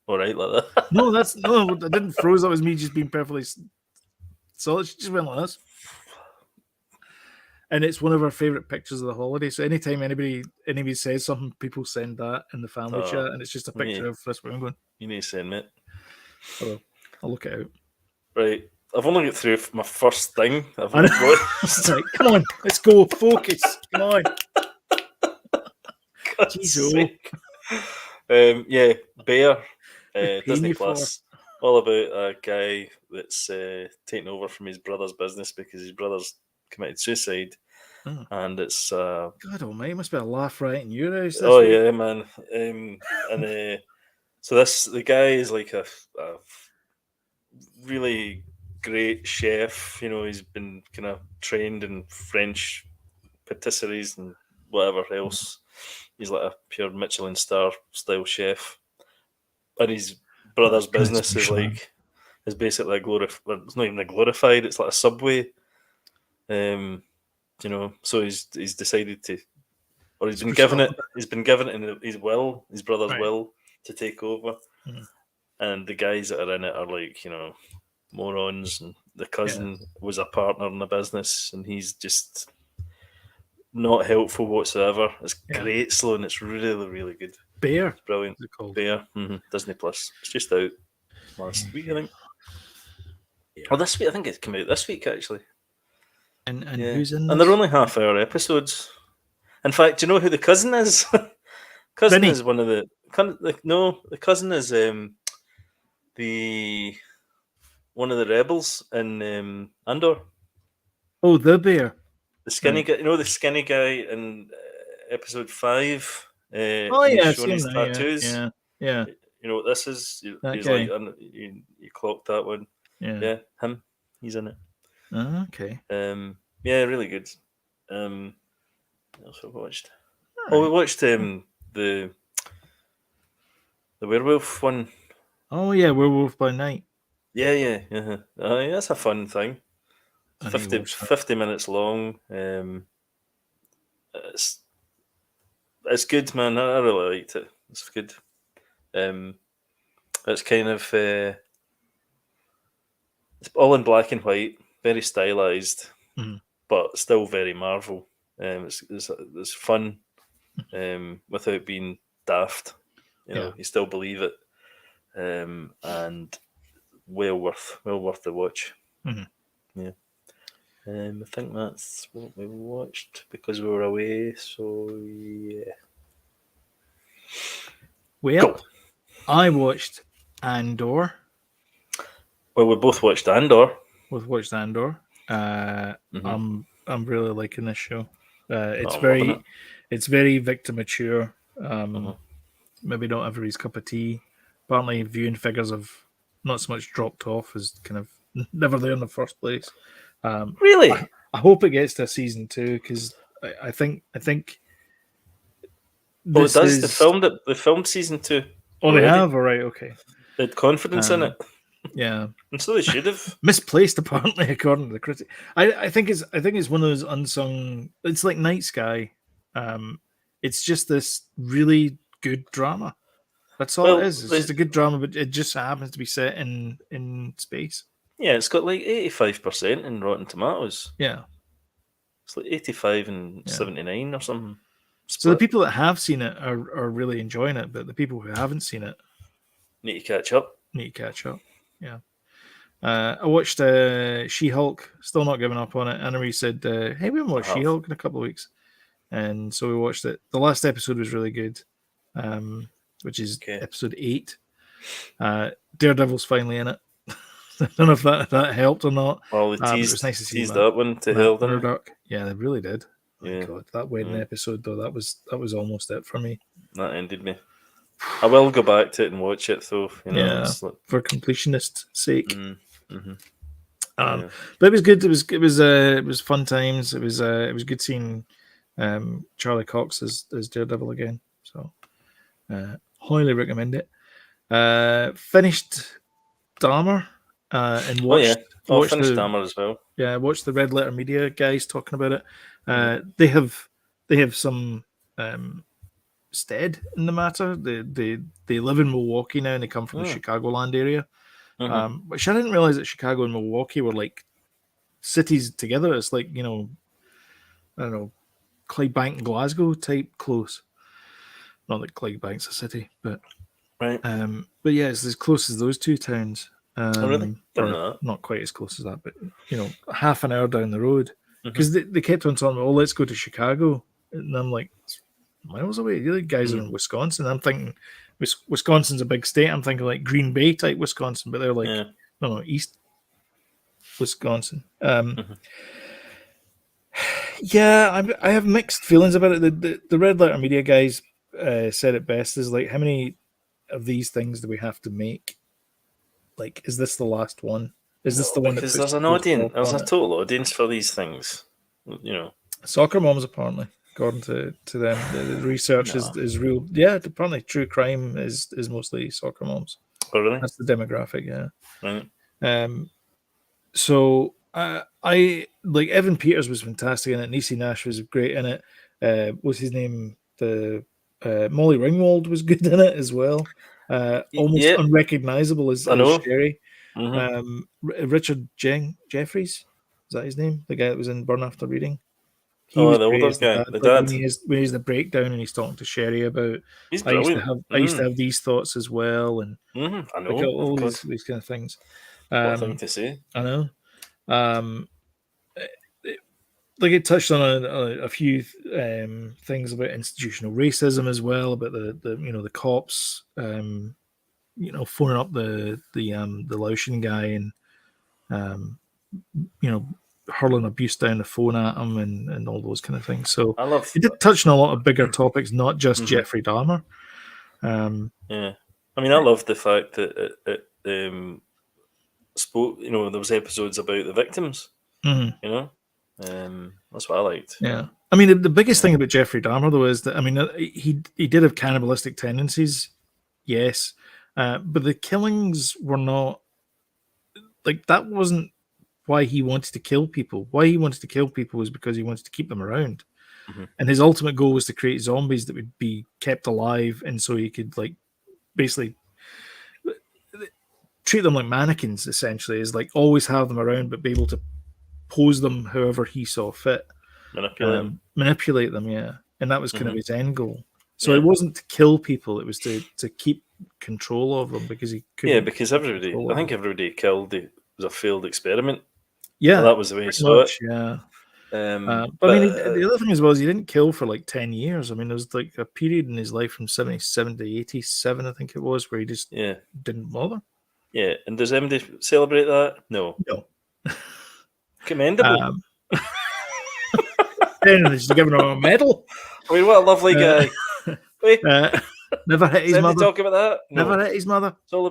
All right, like that. No, I didn't froze. That was me just being perfectly solid. She just went like this. And it's one of our favourite pictures of the holiday. So anytime anybody says something, people send that in the family chat, and it's just a picture of this woman going. You need to send me it. I'll look it out. Right. I've only got through my first thing. Right, come on, let's go. Focus. Come on. Jeez, yeah, Bear. Disney Plus, all about a guy that's taken over from his brother's business because his brother's committed suicide, and it's God almighty, must be a laugh right in your house. Yeah, man. So the guy is like a really great chef. You know, he's been kind of trained in French patisseries and whatever else. He's like a pure Michelin star style chef. And his brother's business is basically it's not even a glorified. It's like a Subway, you know. So he's decided to, or he's been given it. He's been given it in his brother's will, to take over. Mm-hmm. And the guys that are in it are like, you know, morons. And the cousin was a partner in the business, and he's just not helpful whatsoever. It's great, Sloan. It's really, really good. Bear, it's brilliant. Bear, Disney Plus. It's just out last week, I think. Yeah. Oh, this week, I think it came out this week actually. And who's in this? And they're only half-hour episodes. In fact, do you know who the cousin is? Cousin Vinny. Is one of the cousin is the one of the rebels in Andor. Oh, the bear. The skinny guy. You know the skinny guy in episode 5. Showing his tattoos. Yeah. You know what this is? He's like, you clocked that one. Yeah, him. He's in it. Okay. Yeah, really good. What else have we watched? Right. We watched the werewolf one. Oh yeah, Werewolf by Night. Yeah. That's a fun thing. 50 minutes long. It's good, man. I really liked it. It's good. It's kind of it's all in black and white, very stylized, but still very Marvel. It's fun, without being daft. You know, you still believe it, and well worth the watch. Mm-hmm. Yeah. I think that's what we watched because we were away. So yeah. Well, I watched Andor. Well, we both watched Andor. We've watched Andor. I'm really liking this show. It's very Victor mature. Maybe not everybody's cup of tea. Apparently, viewing figures have not so much dropped off as kind of never there in the first place. Really? I hope it gets to a season 2 because I think. Oh, it does. They filmed season 2. Oh, already. They have. All right. Okay. They had confidence in it. Yeah, and so they should have. Misplaced, apparently, according to the critic. I think it's one of those unsung. It's like Night Sky. It's just this really good drama. That's all it is. It's just a good drama, but it just happens to be set in space. Yeah, it's got like 85% in Rotten Tomatoes. Yeah. It's like 85 and 79 or something. Split. So the people that have seen it are really enjoying it, but the people who haven't seen it need to catch up. Yeah. I watched She-Hulk. Still not giving up on it. Anna-Marie said, "Hey, we haven't watched She-Hulk in a couple of weeks," and so we watched it. The last episode was really good, which is episode 8. Daredevil's finally in it. I don't know if that helped or not. Well, they teased, it was nice to see that one to hell, didn't they? Yeah, they really did. Yeah. My God, that wedding episode though, that was almost it for me. That ended me. I will go back to it and watch it though. For completionist sake. Mm-hmm. But it was good. It was fun times. It was good seeing Charlie Cox as Daredevil again. So highly recommend it. Finished Dahmer and watched. Finished Dahmer as well. Yeah, I watched the Red Letter Media guys talking about it. They have some stead in the matter. They live in Milwaukee now, and they come from the Chicagoland area. Which I didn't realize that Chicago and Milwaukee were like cities together. It's like, I don't know, Clydebank and Glasgow type close. Not that Clydebank's a city, but right. But yeah, it's as close as those two towns. Really? Not quite as close as that, but half an hour down the road. Because they kept on talking, let's go to Chicago, and I'm like, it's miles away. The other guys are in Wisconsin. I'm thinking Wisconsin's a big state. I'm thinking like Green Bay type Wisconsin, but they're like no, East Wisconsin. Yeah, I have mixed feelings about it. The Red Letter Media guys said it best. Is like, how many of these things do we have to make? Like, is this the last one? Is this the one? Because there's an audience. There's a total audience for these things. Soccer moms, apparently, according to them, the research is real. Yeah, apparently, true crime is mostly soccer moms. Oh, really? That's the demographic. Yeah. Right. So I like Evan Peters was fantastic in it. Niecy Nash was great in it. What's his name? The Molly Ringwald was good in it as well. Almost unrecognizable as Sherry. Richard Jeffries, is that his name? The guy that was in Burn After Reading. The older guy, the dad. When he's the breakdown and he's talking to Sherry about, he's brilliant. I used to have these thoughts as well, and I know like all these kind of things. What thing to say? I know. Like it touched on a few things about institutional racism as well, about the cops, phoning up the Laotian guy and hurling abuse down the phone at him and all those kind of things. So it did touch on a lot of bigger topics, not just Jeffrey Dahmer. Yeah, I mean, I love the fact that it spoke. There was episodes about the victims. That's what I liked. Yeah, I mean, the biggest thing about Jeffrey Dahmer though is that, I mean, he did have cannibalistic tendencies, yes, but the killings were not like that. Wasn't why he wanted to kill people. Why he wanted to kill people was because he wanted to keep them around. And his ultimate goal was to create zombies that would be kept alive, and so he could like basically treat them like mannequins. Essentially, is like always have them around, but be able to pose them however he saw fit, manipulate them. Yeah, and that was kind of his end goal. So it wasn't to kill people; it was to keep control of them because he couldn't. Yeah, because everybody killed. It was a failed experiment. Yeah, that was the way he saw it. Yeah. But I mean, the other thing as well is he didn't kill for like 10 years. I mean, there was like a period in his life from 77 to 87, I think it was, where he just didn't bother. Yeah, and does anybody celebrate that? No. Commendable. He's giving him a medal. I mean, what a lovely guy. Never hit his mother. Talk about that? No. Never hit his mother. It's all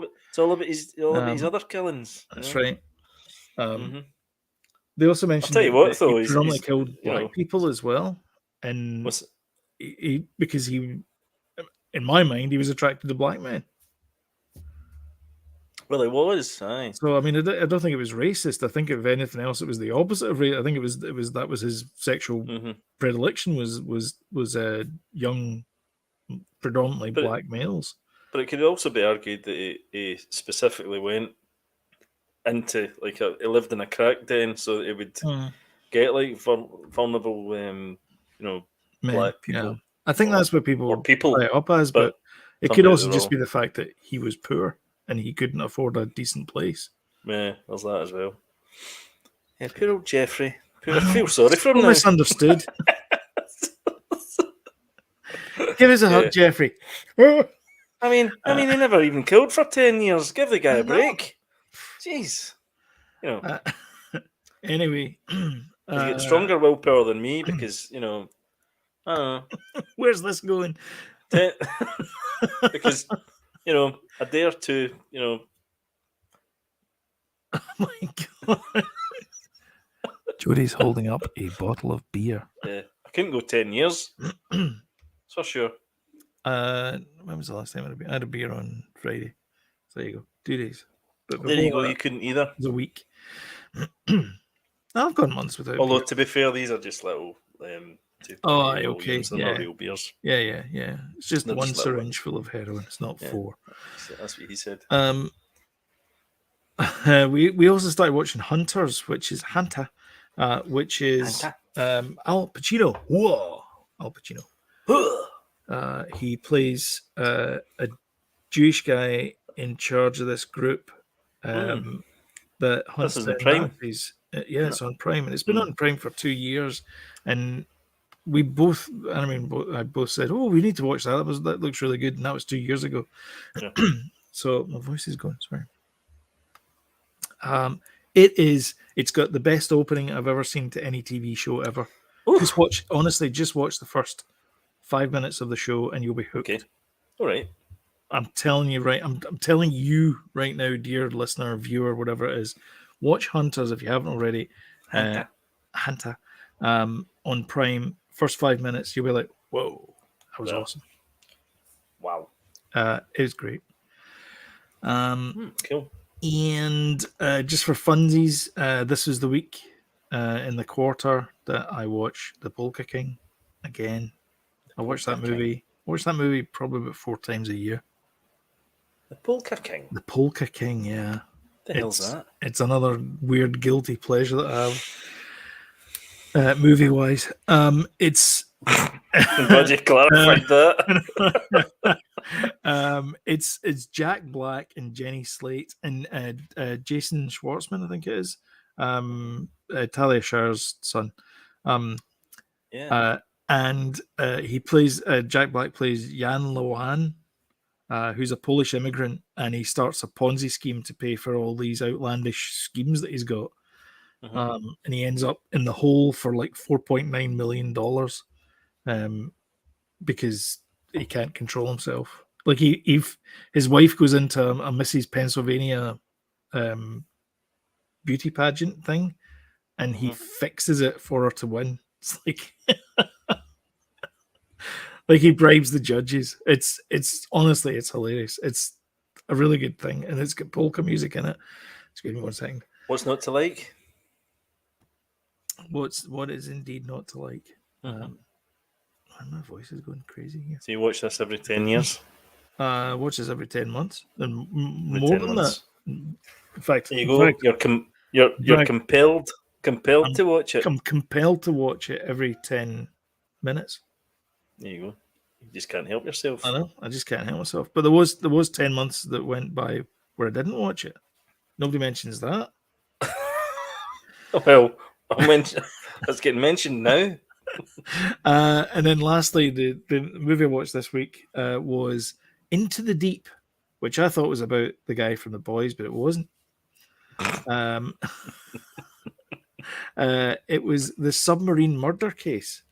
about his other killings. That's right. They also mentioned he predominantly killed black people as well, and because he, in my mind, he was attracted to black men. Well, it was. Aye. So I mean, I don't think it was racist. I think if anything else, it was the opposite of race. I think that was his sexual predilection was young, predominantly black males. But it could also be argued that he specifically went into like he lived in a crack den, so that he would get like vulnerable, Men, black yeah. people. I think that's what Or people people, play it up as, but but it could somebody also at the just wrong. be the fact that he was poor and he couldn't afford a decent place. Yeah, there's that as well. Yeah, poor old Jeffrey. I I feel know, sorry for him so now. misunderstood. Give us a hug, Jeffrey. I mean, he never even killed for 10 years. Give the guy I a know. break. Jeez. Anyway, He's got stronger willpower than me because, I don't know. Where's this going? Because, a day or two, Oh my God. Jody's holding up a bottle of beer. Yeah, I couldn't go 10 years. That's for sure. When was the last time I had a beer? I had a beer on Friday. So there you go. 2 days. But There you go. that, You couldn't either. it was a week. I've gone months without Although, beer. to be fair, these are just little 2.8 okay. volumes. They're not real beers. Yeah. It's just They're one just little syringe ones. full of heroin. It's not 4. That's what he said. We also started watching Hunters, which is Hanta, which is Al Pacino. Whoa, Al Pacino. He plays a Jewish guy in charge of this group that hunts This is down on Prime. Nazis. It's on Prime, and it's been on Prime for 2 years. And we both, I both said, "Oh, we need to watch that. That looks really good." And that was 2 years ago. Yeah. So my voice is going. Sorry. It's got the best opening I've ever seen to any TV show ever. Ooh. Just watch the first 5 minutes of the show and you'll be hooked. Okay. All right. I'm telling you I'm telling you right now, dear listener, viewer, whatever it is, watch Hunters if you haven't already. Hunter. On Prime. First 5 minutes, you'll be like, whoa, that was awesome. Wow. It was great. Cool. And just for funsies, this was the week in the quarter that I watched The Polka King again. I watched that movie. Probably about 4 times a year. The Polka King. The Polka King, yeah. The hell's that? It's another weird guilty pleasure that I have, movie-wise. It's. I'm glad you clarified that. It's Jack Black and Jenny Slate and Jason Schwartzman, I think it is. Talia Shir's son. And he plays Jack Black plays Jan Loan, who's a Polish immigrant, and he starts a Ponzi scheme to pay for all these outlandish schemes that he's got. And he ends up in the hole for like $4.9 million because he can't control himself. Like his wife goes into a Mrs. Pennsylvania beauty pageant thing, and he fixes it for her to win. It's like like he bribes the judges. It's honestly, it's hilarious. It's a really good thing, and it's got polka music in it. Excuse me 1 second. What's not to like? What is indeed not to like? My voice is going crazy here. So you watch this every 10 years? Watch this every 10 months, and Every more 10 than months. that. In fact, There you go. You're compelled to watch it. I'm compelled to watch it every 10 minutes. There you go. You just can't help yourself. I know. I just can't help myself. But there was 10 months that went by where I didn't watch it. Nobody mentions that. Well, it's getting mentioned now. And then lastly, the movie I watched this week was Into the Deep, which I thought was about the guy from The Boys, but it wasn't. It was the submarine murder case.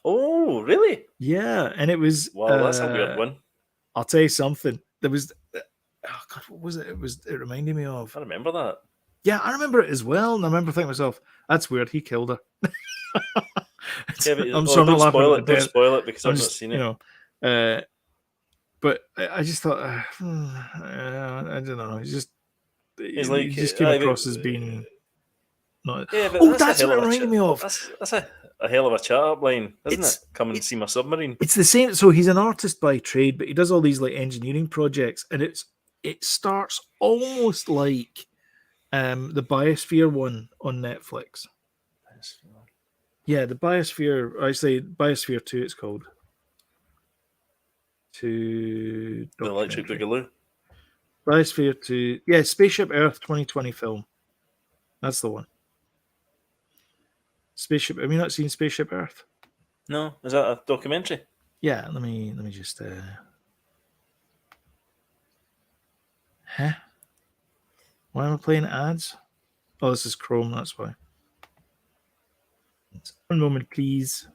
Oh, really? Yeah, and it was. Wow, that's a weird one. I'll tell you something. There was. Oh God, what was it? It reminded me of. I remember that. Yeah, I remember it as well, and I remember thinking to myself, "That's weird. He killed her." Yeah, but I'm sorry, don't not spoil laughing. it. Don't spoil it because I've not just, seen it. But I just thought, I don't know. He's like he just came across as being not. Yeah, but Oh, that's what it reminded me of. That's a a hell of a chat up line, isn't It's- it? Come and see my submarine. It's the same. So he's an artist by trade, but he does all these like engineering projects, and it starts almost like the Biosphere one on Netflix. Yeah, the Biosphere. I say Biosphere 2. It's called. The Electric Boogaloo. Biosphere 2. Yeah, Spaceship Earth 2020 film. That's the one. Spaceship. Have you not seen Spaceship Earth? No, is that a documentary? Yeah. Let me just. Huh? Why am I playing ads? Oh, this is Chrome. That's why. One moment, please.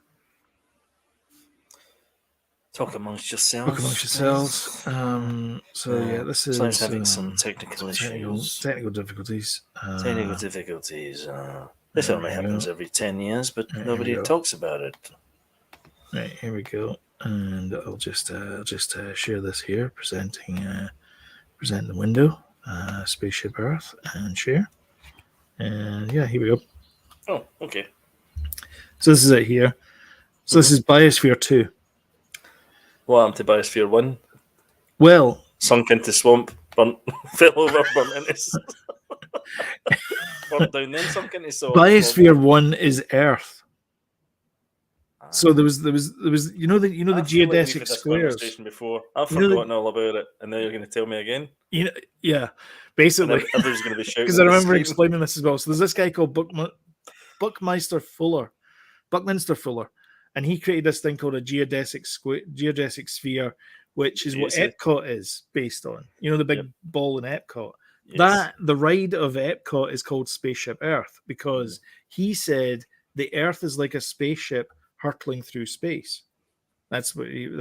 Talk amongst yourselves. This is sounds having some technical issues. Technical difficulties. Technical difficulties. This only happens every 10 years, but nobody talks about it. Right, here we go. And I'll just share this here, present the window, Spaceship Earth, and share. And yeah, here we go. Oh, okay. So this is it here. So this is Biosphere 2. What happened to Biosphere 1? Well, sunk into swamp, burnt, fell over, burnt into burnt down, then sunk into swamp. Biosphere 1 is Earth. So there was the geodesic squares. Before. I've forgotten all about it, and now you're going to tell me again. Yeah, basically. Everyone's going to be shouting. Because I remember explaining this as well. So there's this guy called Buckminster Fuller, and he created this thing called a geodesic sphere, which is what Epcot is based on. You know, the big ball in Epcot. Yes. The ride of Epcot is called Spaceship Earth because he said the Earth is like a spaceship hurtling through space. That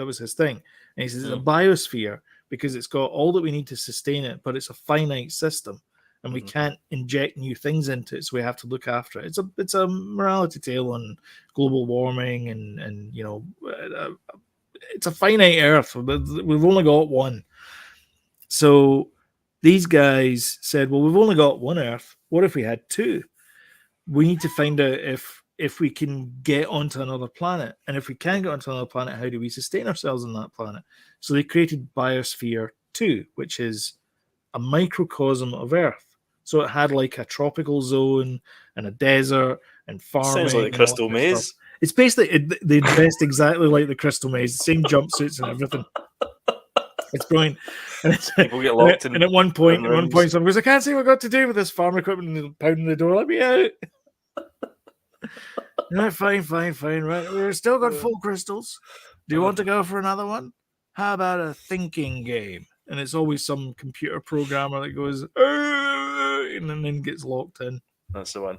was his thing. And he says it's a biosphere because it's got all that we need to sustain it, but it's a finite system. And we can't inject new things into it, so we have to look after it. It's a morality tale on global warming, and you know, it's a finite Earth. We've only got one. So these guys said, well, we've only got one Earth. What if we had two? We need to find out if we can get onto another planet. And if we can get onto another planet, how do we sustain ourselves on that planet? So they created Biosphere 2, which is a microcosm of Earth. So it had like a tropical zone and a desert and farming. Sounds like the Crystal Maze. It's basically, they dressed exactly like the Crystal Maze, same jumpsuits and everything. It's brilliant. And people get locked in. And at one point, someone goes, I can't see what I got to do with this farm equipment, and pounding the door, let me out. No, fine. Right, we've still got full crystals. Do you want to go for another one? How about a thinking game? And it's always some computer programmer that goes, and then gets locked in. That's the one.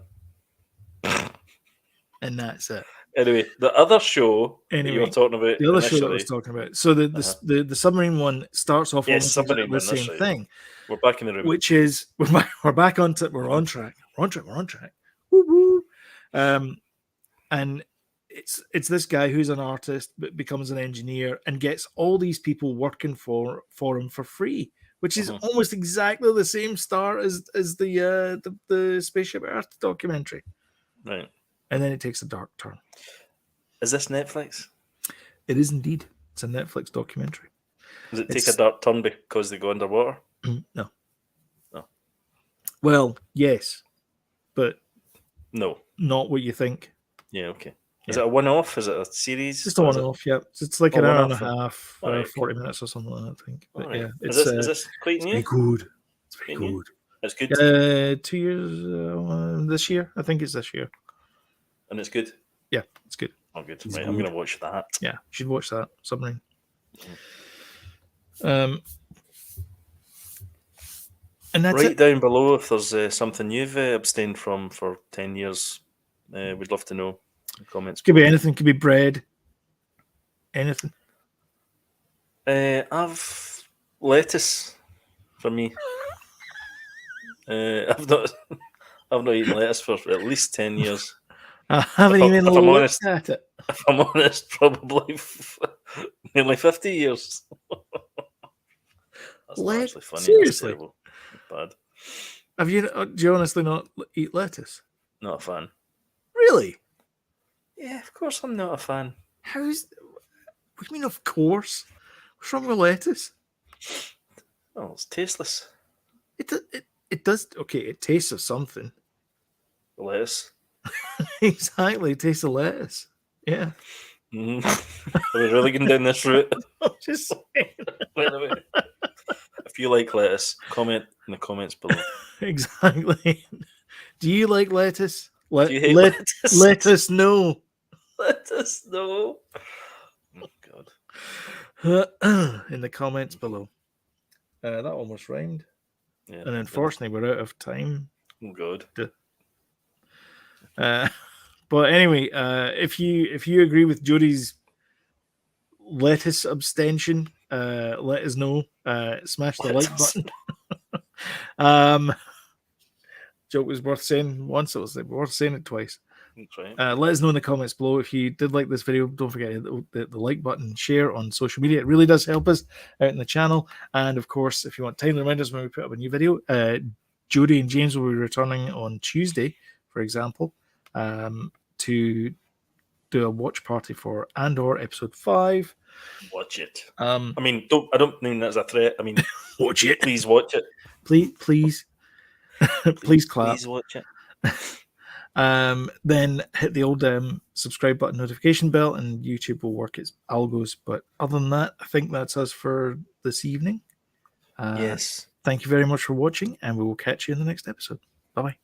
And that's it. Anyway, the other show you were talking about. The other show that I was talking about. So the submarine one starts off almost exactly the same thing. We're back in the room. Which is we're back on we're on track. We're on track. Woo-woo. And it's this guy who's an artist but becomes an engineer and gets all these people working for him for free, which is almost exactly the same start as the Spaceship Earth documentary. Right. And then it takes a dark turn. Is this Netflix? It is indeed. It's a Netflix documentary. Does it take a dark turn because they go underwater? No. No. Well, yes, but no, not what you think. Yeah, okay. Is it a one-off? Is it a series? Just a one-off, yeah. It's like an hour and a half, 40 minutes or something like that, I think. But yeah, is this quite new? It's very good. It's good? 2 years this year. I think it's this year. And it's good? Yeah, it's good. Oh, good. Right, I'm going to watch that. Yeah, you should watch that. Submarine. And that's right down below, if there's something you've abstained from for 10 years, we'd love to know. Comments. Could be anything. Could be bread. Anything. I've lettuce for me. I've not eaten lettuce for at least 10 years. I haven't even looked at it. If I'm honest, probably nearly 50 years. That's not actually funny. Seriously? Bad. Do you honestly not eat lettuce? Not a fan. Really? Yeah, of course I'm not a fan. How's? What do you mean? Of course. What's wrong with lettuce? Oh, it's tasteless. It does. Okay, it tastes of something. The lettuce. Exactly, it tastes of lettuce. Yeah. Mm. Are we really going down this route? I'm just saying. By the way, if you like lettuce, comment in the comments below. Exactly. Do you like lettuce? Do you hate lettuce? Let us know. Let us know. Oh God. In the comments below. That almost rhymed. Yeah. And unfortunately, we're out of time. Oh God. But anyway, if you agree with Jody's lettuce abstention, let us know. Smash the like button. Joke was worth saying once. It was worth saying it twice. That's right. Let us know in the comments below if you did like this video. Don't forget the like button, share on social media. It really does help us out in the channel. And of course, if you want timely reminders when we put up a new video, Jody and James will be returning on Tuesday, for example, to do a watch party for Andor episode 5. Watch it. I mean, I don't mean that as a threat. I mean, watch it. Please watch it. Please, please clap. Please watch it. Then hit the old subscribe button, notification bell, and YouTube will work its algos. But other than that, I think that's us for this evening. Yes. Thank you very much for watching, and we will catch you in the next episode. Bye-bye.